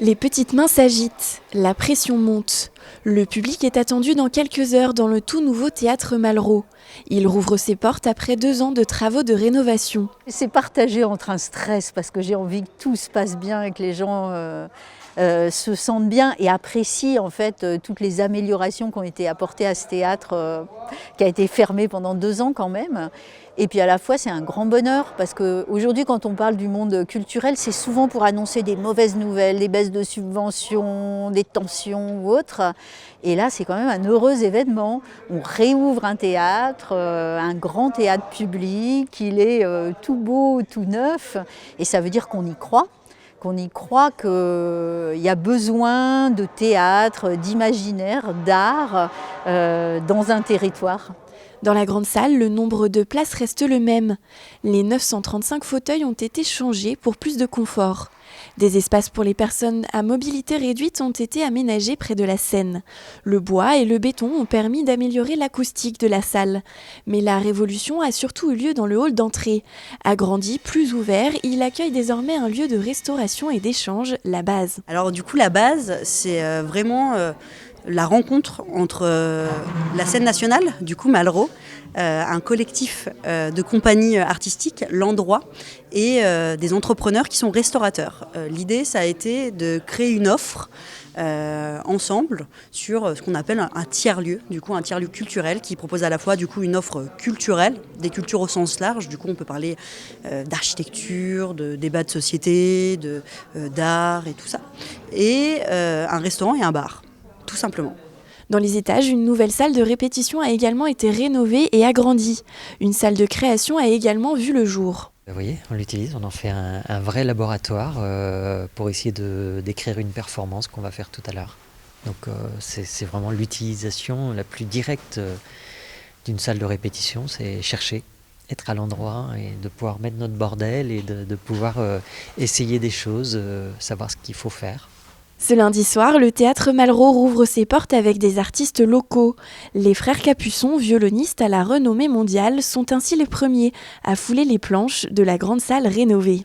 Les petites mains s'agitent, la pression monte. Le public est attendu dans quelques heures dans le tout nouveau théâtre Malraux. Il rouvre ses portes après 2 ans de travaux de rénovation. C'est partagé entre un stress parce que j'ai envie que tout se passe bien et que les gens se sentent bien et apprécient en fait toutes les améliorations qui ont été apportées à ce théâtre qui a été fermé pendant 2 ans quand même. Et puis à la fois c'est un grand bonheur parce qu'aujourd'hui quand on parle du monde culturel, c'est souvent pour annoncer des mauvaises nouvelles, des baisses de subventions, des tensions ou autres. Et là c'est quand même un heureux événement. On réouvre un théâtre, un grand théâtre public, il est tout beau, tout neuf et ça veut dire qu'on y croit. Qu'on y croit qu'il y a besoin de théâtre, d'imaginaire, d'art dans un territoire. Dans la grande salle, le nombre de places reste le même. Les 935 fauteuils ont été changés pour plus de confort. Des espaces pour les personnes à mobilité réduite ont été aménagés près de la scène. Le bois et le béton ont permis d'améliorer l'acoustique de la salle. Mais la révolution a surtout eu lieu dans le hall d'entrée. Agrandi, plus ouvert, il accueille désormais un lieu de restauration et d'échange, la base. Alors du coup, la base, c'est vraiment la rencontre entre la scène nationale, du coup Malraux, un collectif de compagnies artistiques, l'endroit, et des entrepreneurs qui sont restaurateurs. L'idée, ça a été de créer une offre ensemble sur ce qu'on appelle un tiers-lieu, du coup un tiers-lieu culturel qui propose à la fois du coup une offre culturelle, des cultures au sens large, du coup on peut parler d'architecture, de débat de société, d'art et tout ça, et un restaurant et un bar. Tout simplement. Dans les étages, une nouvelle salle de répétition a également été rénovée et agrandie. Une salle de création a également vu le jour. Vous voyez, on l'utilise, on en fait un vrai laboratoire pour essayer d'écrire une performance qu'on va faire tout à l'heure. Donc c'est vraiment l'utilisation la plus directe d'une salle de répétition, c'est chercher, être à l'endroit et de pouvoir mettre notre bordel et de pouvoir essayer des choses, savoir ce qu'il faut faire. Ce lundi soir, le théâtre Malraux rouvre ses portes avec des artistes locaux. Les frères Capuçon, violonistes à la renommée mondiale, sont ainsi les premiers à fouler les planches de la grande salle rénovée.